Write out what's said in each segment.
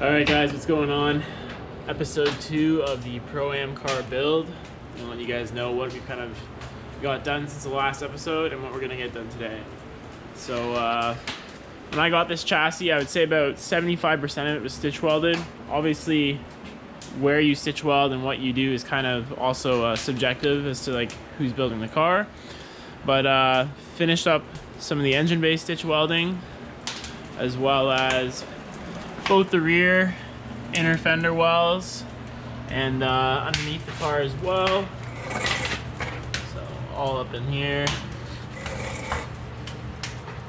Alright guys, what's going on? Episode 2 of the Pro-Am car build. I'll let you guys know what we kind of got done since the last episode and what we're going to get done today. So when I got this chassis, I would say about 75% of it was stitch welded. Obviously where you stitch weld and what you do is kind of also subjective as to like who's building the car. But finished up some of the engine bay stitch welding, as well as both the rear inner fender wells and underneath the car as well. So all up in here,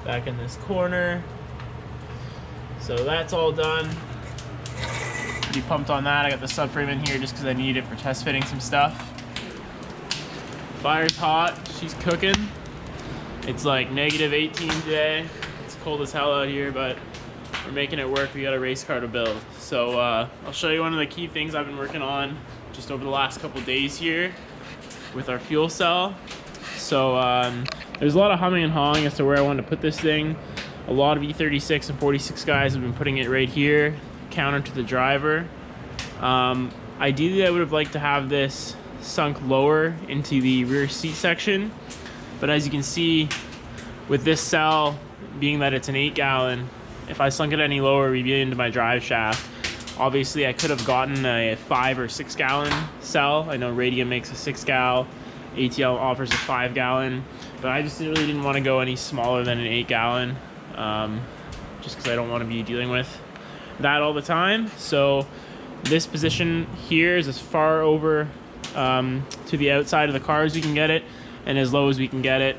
back in this corner. So that's all done. Pretty pumped on that. I got the subframe in here just because I need it for test fitting some stuff. Fire's hot, she's cooking. It's like -18 today. It's cold as hell out here, but we're making it work. We got a race car to build. So I'll show you one of the key things I've been working on just over the last couple days here with our fuel cell. So there's a lot of humming and hawing as to where I wanted to put this thing. A lot of E46 and 46 guys have been putting it right here, counter to the driver. Ideally, I would have liked to have this sunk lower into the rear seat section, but as you can see with this cell, being that it's an 8-gallon, if I sunk it any lower, we'd be into my drive shaft. Obviously, I could have gotten a 5 or 6 gallon cell. I know Radium makes a 6-gal, ATL offers a 5-gallon, but I just really didn't want to go any smaller than an 8-gallon, just because I don't want to be dealing with that all the time. So this position here is as far over to the outside of the car as we can get it, and as low as we can get it.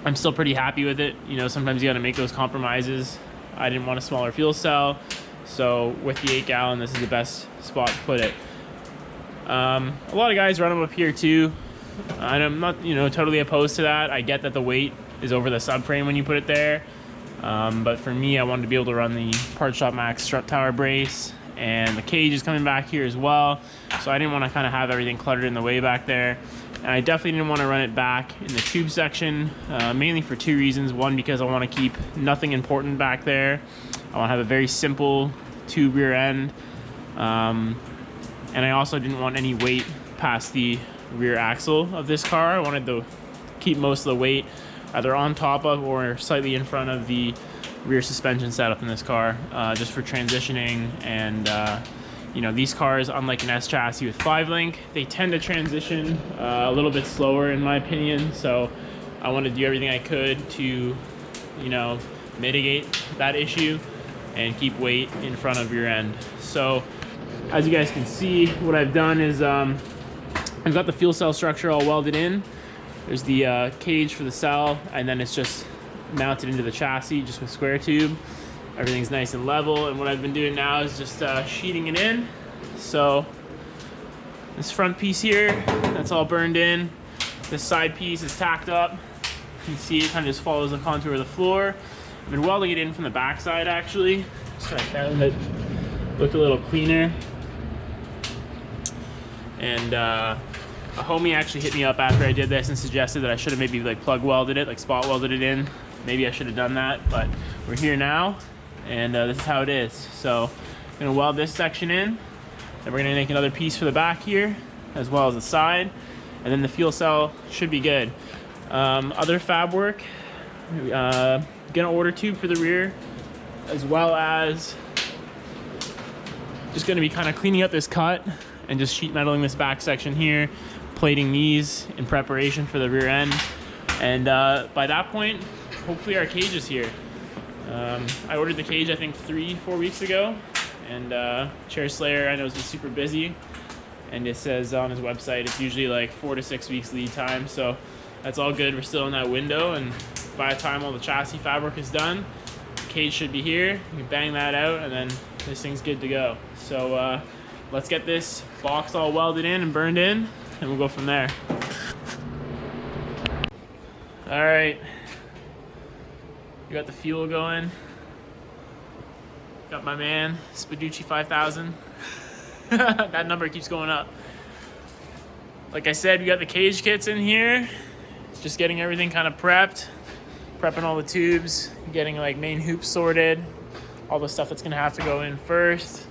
I'm still pretty happy with it. You know, sometimes you got to make those compromises. I didn't want a smaller fuel cell, so with the 8-gallon, this is the best spot to put it. A lot of guys run them up here too, and I'm not, totally opposed to that. I get that the weight is over the subframe when you put it there, but for me, I wanted to be able to run the Part Shop Max strut tower brace, and the cage is coming back here as well, so I didn't want to kind of have everything cluttered in the way back there. And I definitely didn't want to run it back in the tube section, mainly for 2 reasons. One, because I want to keep nothing important back there. I want to have a very simple tube rear end. And I also didn't want any weight past the rear axle of this car. I wanted to keep most of the weight either on top of or slightly in front of the rear suspension setup in this car, just for transitioning. And these cars, unlike an S chassis with 5-link, they tend to transition a little bit slower in my opinion. So I want to do everything I could to, mitigate that issue and keep weight in front of rear end. So as you guys can see, what I've done is I've got the fuel cell structure all welded in. There's the cage for the cell, and then it's just mounted into the chassis just with square tube. Everything's nice and level, and what I've been doing now is just sheeting it in. So this front piece here, that's all burned in. This side piece is tacked up. You can see it kind of just follows the contour of the floor. I've been welding it in from the back side actually, so I found that it looked a little cleaner. And a homie actually hit me up after I did this and suggested that I should have maybe like plug welded it, like spot welded it in. Maybe I should have done that, but we're here now. And this is how it is. So I'm gonna weld this section in, then we're gonna make another piece for the back here, as well as the side, and then the fuel cell should be good. Other fab work, gonna order tube for the rear, as well as just gonna be kind of cleaning up this cut and just sheet metaling this back section here, plating these in preparation for the rear end. And by that point, hopefully our cage is here. I ordered the cage I think 3-4 weeks ago, and Chair Slayer I know has been super busy, and it says on his website it's usually like 4 to 6 weeks lead time, so that's all good. We're still in that window, and by the time all the chassis fabric is done, the cage should be here. You can bang that out, and then this thing's good to go. So let's get this box all welded in and burned in, and we'll go from there. All right. We got the fuel going. Got my man, Spaducci 5000. That number keeps going up. Like I said, we got the cage kits in here. Just getting everything kind of prepped. Prepping all the tubes, getting like main hoops sorted. all the stuff that's gonna have to go in first.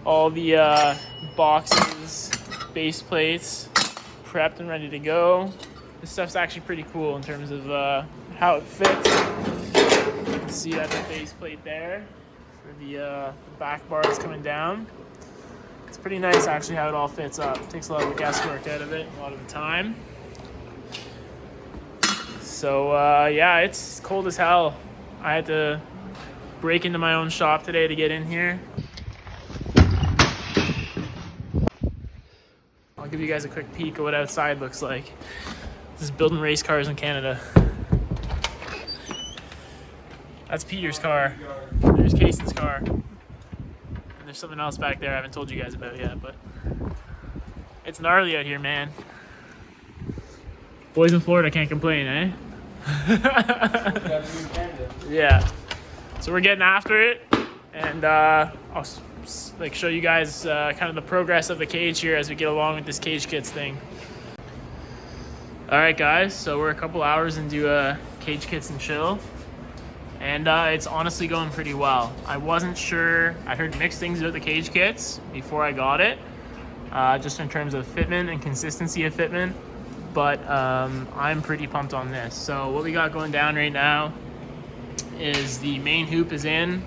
All the boxes, base plates, prepped and ready to go. This stuff's actually pretty cool in terms of how it fits. You can see that's a base plate there for the back bars coming down. It's pretty nice actually how it all fits up. It takes a lot of the guesswork out of it, a lot of the time. So yeah, it's cold as hell. I had to break into my own shop today to get in here. I'll give you guys a quick peek of what outside looks like. This is building race cars in Canada. That's Peter's car. There's Cason's car. And there's something else back there I haven't told you guys about yet, but it's gnarly out here, man. Boys in Florida can't complain, eh? Yeah. So we're getting after it, and I'll like show you guys kind of the progress of the cage here as we get along with this CageKits thing. All right, guys. So we're a couple hours into CageKits and chill, and it's honestly going pretty well. I wasn't sure. I heard mixed things about the CageKits before I got it, just in terms of fitment and consistency of fitment. But I'm pretty pumped on this. So what we got going down right now is the main hoop is in.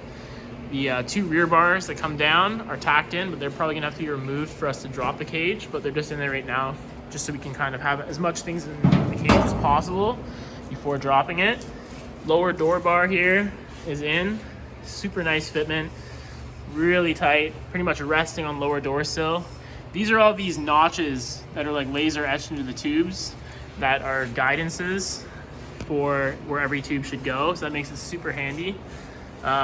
The two rear bars that come down are tacked in, but they're probably gonna have to be removed for us to drop the cage, but they're just in there right now, just so we can kind of have as much things in the cage as possible before dropping it. Lower door bar here is in. Super nice fitment, really tight, pretty much resting on lower door sill. These are all these notches that are like laser etched into the tubes that are guidances for where every tube should go. So that makes it super handy.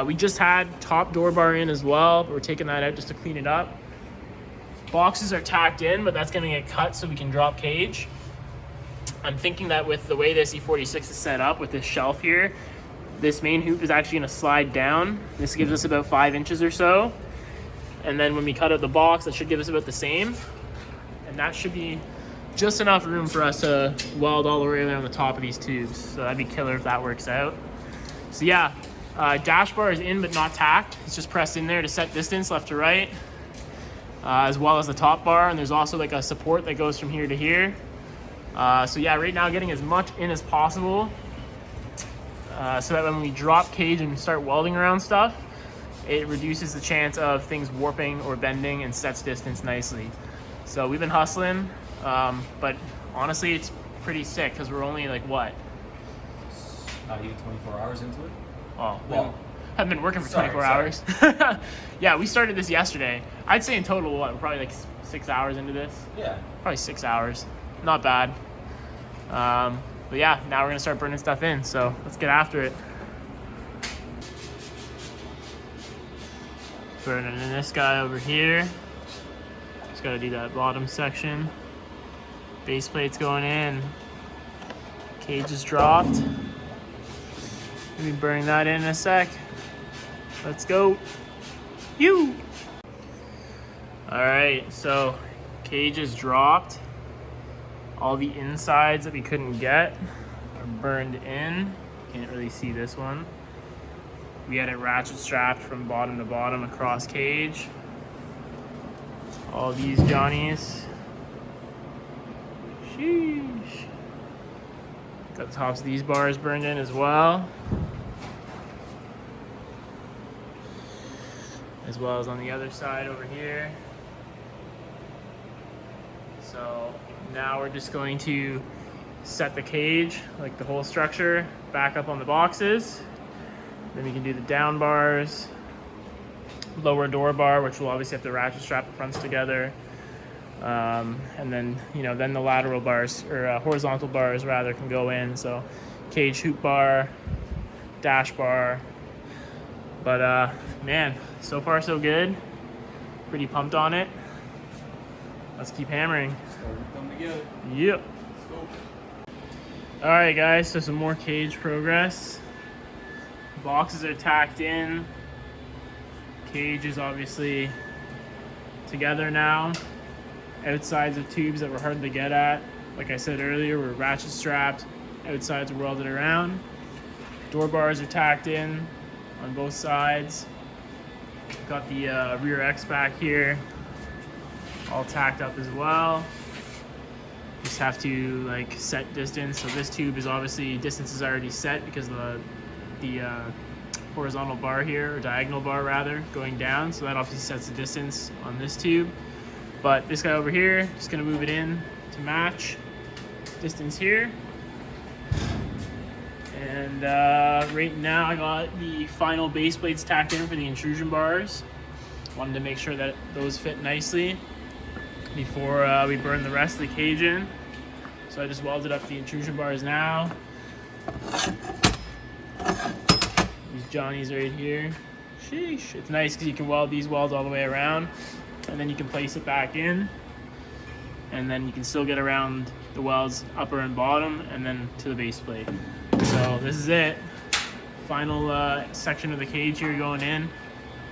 We just had top door bar in as well. But we're taking that out just to clean it up. Boxes are tacked in, but that's gonna get cut so we can drop cage. I'm thinking that with the way this E46 is set up with this shelf here, this main hoop is actually gonna slide down. This gives us about 5 inches or so. And then when we cut out the box, that should give us about the same. And that should be just enough room for us to weld all the way around the top of these tubes. So that'd be killer if that works out. So yeah, dash bar is in but not tacked. It's just pressed in there to set distance left to right, as well as the top bar. And there's also like a support that goes from here to here. So yeah, right now getting as much in as possible so that when we drop cage and start welding around stuff, it reduces the chance of things warping or bending and sets distance nicely. So we've been hustling, but honestly, it's pretty sick because we're only like what? Not even 24 hours into it? Oh, well, haven't been working for 24 hours. Yeah, we started this yesterday. I'd say in total, what, we're probably like 6 hours into this? Yeah. Probably 6 hours. Not bad. But yeah, now we're gonna start burning stuff in, so let's get after it. Burning in this guy over here. Just gotta do that bottom section. Base plate's going in. Cage is dropped. We'll be burning that in a sec. Let's go. You. All right, so cage is dropped. All the insides that we couldn't get are burned in. Can't really see this one. We had it ratchet strapped from bottom to bottom across cage. All these Johnnies. Sheesh. Got the tops of these bars burned in as well. As well as on the other side over here. So now we're just going to set the cage, like the whole structure, back up on the boxes. Then we can do the down bars, lower door bar, which we'll obviously have to ratchet strap the fronts together. And then, then the lateral bars, or horizontal bars rather, can go in. So cage hoop bar, dash bar. But man, so far so good. Pretty pumped on it. Let's keep hammering. Come together. Yep. All right, guys, so some more cage progress. Boxes are tacked in. Cage is obviously together now. Outsides of tubes that were hard to get at, like I said earlier, were ratchet strapped. Outsides are welded around. Door bars are tacked in on both sides. Got the rear X back here, all tacked up as well. Just have to like set distance. So this tube is obviously distance is already set because of the horizontal bar here, or diagonal bar rather, going down. So that obviously sets the distance on this tube. But this guy over here, just gonna move it in to match distance here. And right now I got the final base plates tacked in for the intrusion bars. Wanted to make sure that those fit nicely before we burn the rest of the cage in. So I just welded up the intrusion bars now. These Johnnies right here. Sheesh. It's nice because you can weld these welds all the way around, and then you can place it back in, and then you can still get around the welds upper and bottom and then to the base plate. So this is it. Final section of the cage here going in.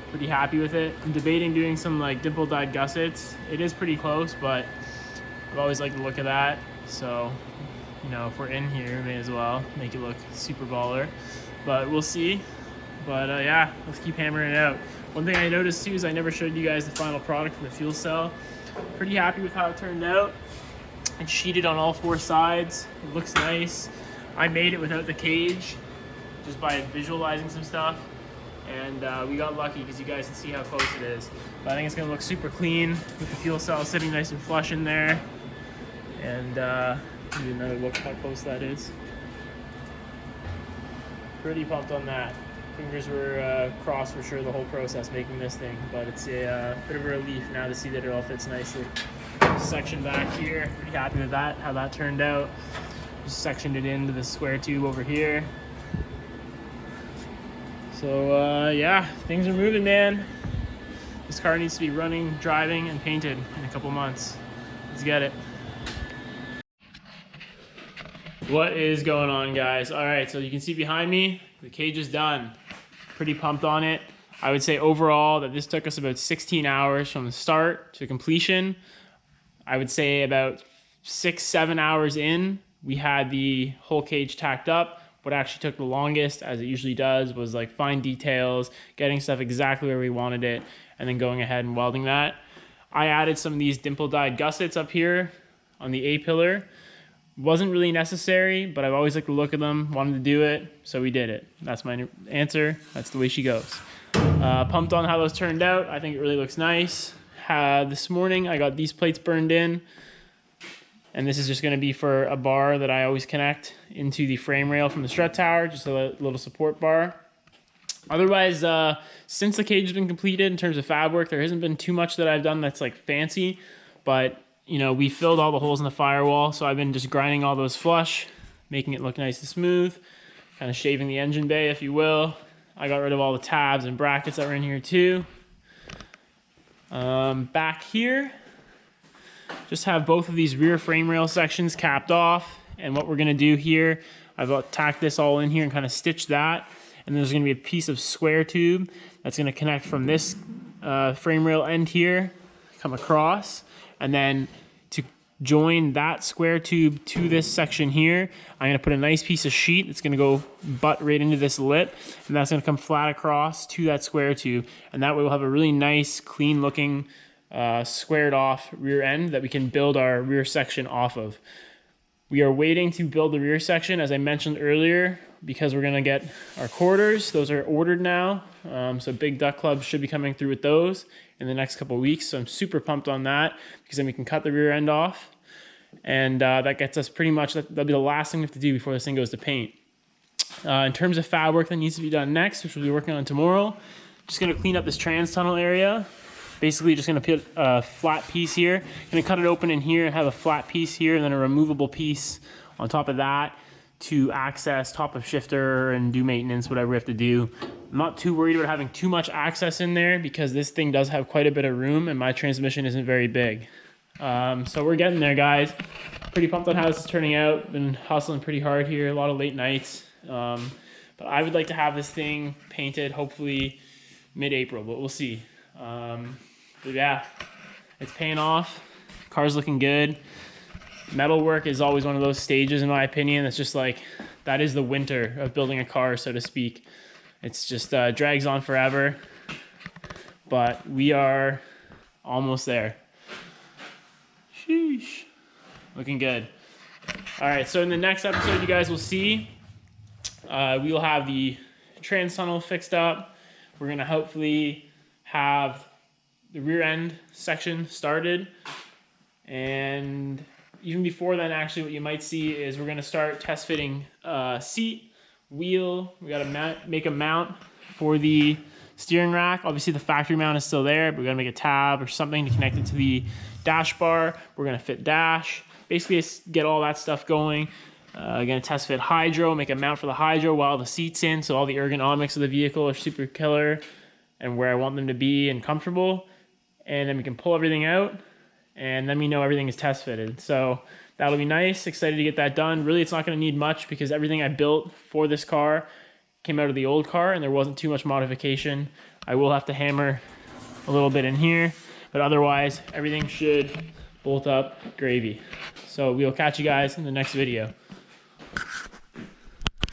Pretty happy with it. I'm debating doing some like dimple dyed gussets. It is pretty close, but I've always liked the look of that. So, you know, if we're in here, may as well make it look super baller. But we'll see. But yeah, let's keep hammering it out. One thing I noticed too is I never showed you guys the final product from the fuel cell. Pretty happy with how it turned out. It's sheeted on all four sides. It looks nice. I made it without the cage, just by visualizing some stuff. And we got lucky because you guys can see how close it is. But I think it's gonna look super clean with the fuel cell sitting nice and flush in there. And give you another look how close that is. Pretty pumped on that. Fingers were crossed for sure the whole process making this thing, but it's a bit of a relief now to see that it all fits nicely. Section back here, pretty happy with that, how that turned out. Just sectioned it into the square tube over here. So yeah, things are moving, man. This car needs to be running, driving, and painted in a couple months. Let's get it. What is going on, guys? All right, so you can see behind me, the cage is done. Pretty pumped on it. I would say overall that this took us about 16 hours from the start to completion. I would say about 6-7 hours in, we had the whole cage tacked up. What actually took the longest, as it usually does, was like fine details, getting stuff exactly where we wanted it, and then going ahead and welding that. I added some of these dimple dyed gussets up here on the A-pillar. Wasn't really necessary, but I've always liked the look of them, wanted to do it, so we did it. That's my answer. That's the way she goes. Pumped on how those turned out. I think it really looks nice. This morning I got these plates burned in, and this is just going to be for a bar that I always connect into the frame rail from the strut tower, just a little support bar. Otherwise, since the cage has been completed in terms of fab work, there hasn't been too much that I've done that's like fancy, but you know, we filled all the holes in the firewall, so I've been just grinding all those flush, making it look nice and smooth, kind of shaving the engine bay, if you will. I got rid of all the tabs and brackets that were in here too. Back here, just have both of these rear frame rail sections capped off, and what we're gonna do here, I've tacked this all in here and kind of stitched that, and there's gonna be a piece of square tube that's gonna connect from this frame rail end here, come across, and then to join that square tube to this section here, I'm gonna put a nice piece of sheet that's gonna go butt right into this lip, and that's gonna come flat across to that square tube, and that way we'll have a really nice, clean looking, squared off rear end that we can build our rear section off of. We are waiting to build the rear section, as I mentioned earlier, because we're gonna get our quarters. Those are ordered now, so Big Duck Club should be coming through with those in the next couple of weeks. So I'm super pumped on that, because then we can cut the rear end off, and that gets us pretty much, that'll be the last thing we have to do before this thing goes to paint. In terms of fab work that needs to be done next, which we'll be working on tomorrow, just gonna clean up this trans tunnel area. Basically just gonna put a flat piece here, gonna cut it open in here and have a flat piece here, and then a removable piece on top of that to access top of shifter and do maintenance, whatever we have to do. I'm not too worried about having too much access in there, because this thing does have quite a bit of room and my transmission isn't very big. So we're getting there, guys. Pretty pumped on how this is turning out. Been hustling pretty hard here, a lot of late nights. But I would like to have this thing painted hopefully mid-April, but we'll see. But yeah, it's paying off. Car's looking good. Metal work is always one of those stages, in my opinion. It's just like, that is the winter of building a car, so to speak. It's just drags on forever. but we are almost there. Sheesh. Looking good. All right, so in the next episode, you guys will see, we will have the trans tunnel fixed up. We're gonna hopefully have the rear end section started. And even before then, actually, what you might see is we're gonna start test fitting seat, wheel. We gotta make a mount for the steering rack. Obviously the factory mount is still there, but we gotta make a tab or something to connect it to the dash bar. We're gonna fit dash. Basically get all that stuff going. Gonna test fit hydro, make a mount for the hydro while the seat's in, so all the ergonomics of the vehicle are super killer and where I want them to be and comfortable. And then we can pull everything out and then we know everything is test fitted. So that'll be nice. Excited to get that done. Really, it's not gonna need much because everything I built for this car came out of the old car and there wasn't too much modification. I will have to hammer a little bit in here, but otherwise everything should bolt up gravy. So we'll catch you guys in the next video.